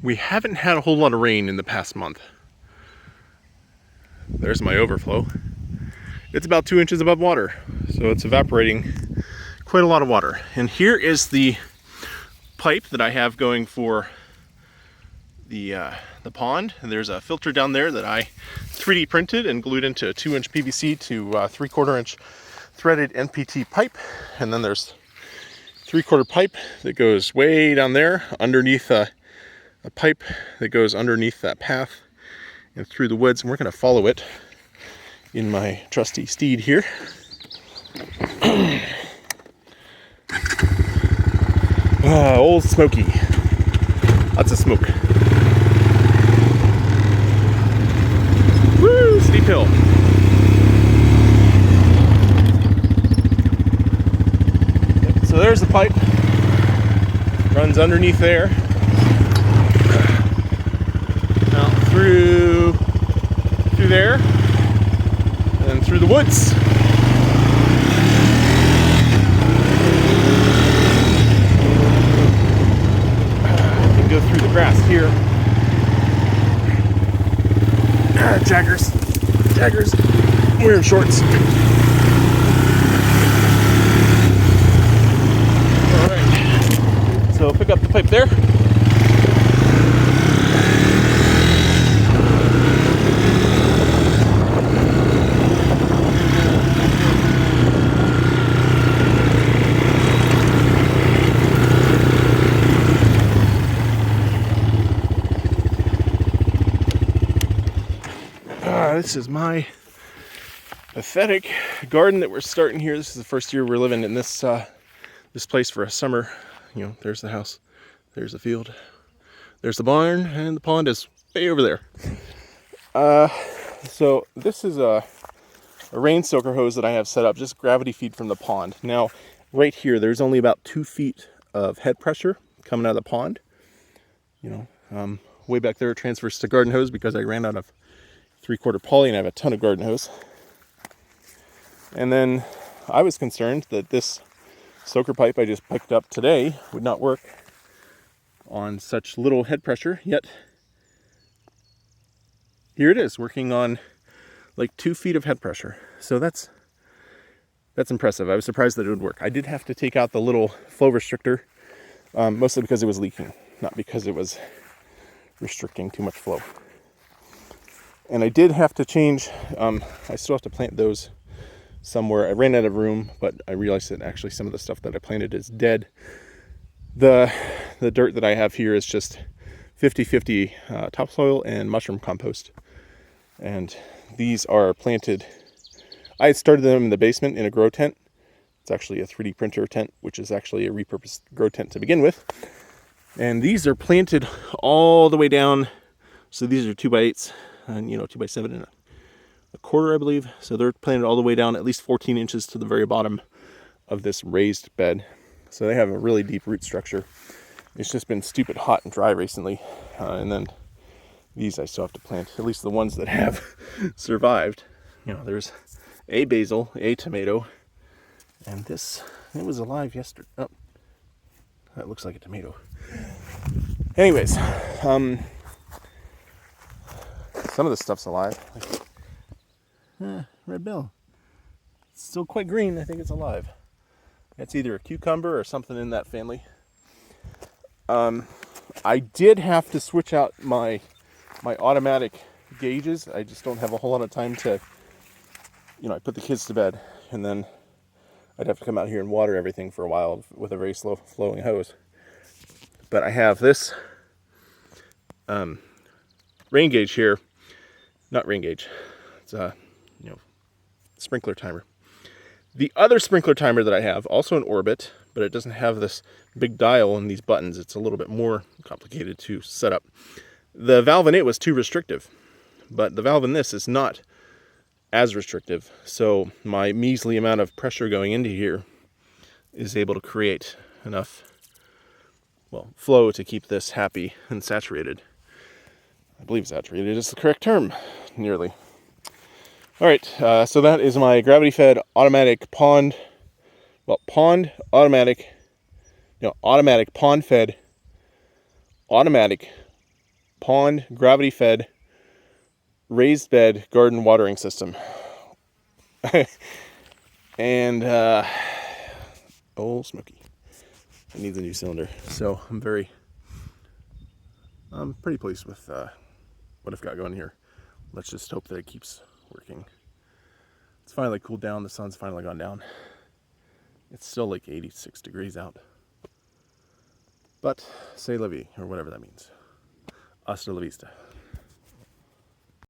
We haven't had a whole lot of rain in the past month. There's my overflow. It's about 2 inches above water, so it's evaporating quite a lot of water. And here is the pipe that I have going for the pond. And there's a filter down there that I 3D printed and glued into a 2-inch PVC to 3/4 inch threaded NPT pipe. And then there's 3/4 pipe that goes way down there underneath a pipe that goes underneath that path and through the woods, and we're going to follow it in my trusty steed here. Old Smoky. Lots of smoke. Woo! Steep hill. Yep, so there's the pipe. Runs underneath there. Through there, and through the woods. You can go through the grass here. Jaggers, wearing shorts. All right, so pick up the pipe there. This is my pathetic garden that we're starting here. This is the first year we're living in this this place for a summer. You know, there's the house, there's the field, there's the barn, and the pond is way over there. So this is a rain soaker hose that I have set up, just gravity feed from the pond. Now, right here, there's only about 2 feet of head pressure coming out of the pond. You know, way back there it transfers to garden hose because I ran out of 3/4 poly and I have a ton of garden hose. And then I was concerned that this soaker pipe I just picked up today would not work on such little head pressure, yet here it is, working on like 2 feet of head pressure. So that's impressive. I was surprised that it would work. I did have to take out the little flow restrictor, mostly because it was leaking, not because it was restricting too much flow. And I did have to change, I still have to plant those somewhere. I ran out of room, but I realized that actually some of the stuff that I planted is dead. The dirt that I have here is just 50-50 topsoil and mushroom compost. And these are planted, I had started them in the basement in a grow tent. It's actually a 3D printer tent, which is actually a repurposed grow tent to begin with. And these are planted all the way down. So these are 2x8s. And 2x7 and a quarter, I believe. So they're planted all the way down at least 14 inches to the very bottom of this raised bed. So they have a really deep root structure. It's just been stupid hot and dry recently. And then these I still have to plant, at least the ones that have survived. There's a basil, a tomato, and this, it was alive yesterday. Oh, that looks like a tomato. Anyways, some of this stuff's alive. Red bell. It's still quite green. I think it's alive. It's either a cucumber or something in that family. I did have to switch out my automatic gauges. I just don't have a whole lot of time to, I put the kids to bed, and then I'd have to come out here and water everything for a while with a very slow flowing hose. But I have this rain gauge here. Not rain gauge. It's a, sprinkler timer. The other sprinkler timer that I have, also an Orbit, but it doesn't have this big dial and these buttons. It's a little bit more complicated to set up. The valve in it was too restrictive, but the valve in this is not as restrictive. So my measly amount of pressure going into here is able to create enough, flow to keep this happy and saturated. I believe saturated is the correct term, nearly. All right, so that is my gravity-fed automatic automatic pond-fed, automatic pond, gravity fed, raised bed garden watering system. And old Smoky, it needs a new cylinder. So I'm pretty pleased with what I've got going here. Let's just hope that it keeps working. It's finally cooled down. The sun's finally gone down. It's still like 86 degrees out. But, say la vie, or whatever that means. Hasta la vista.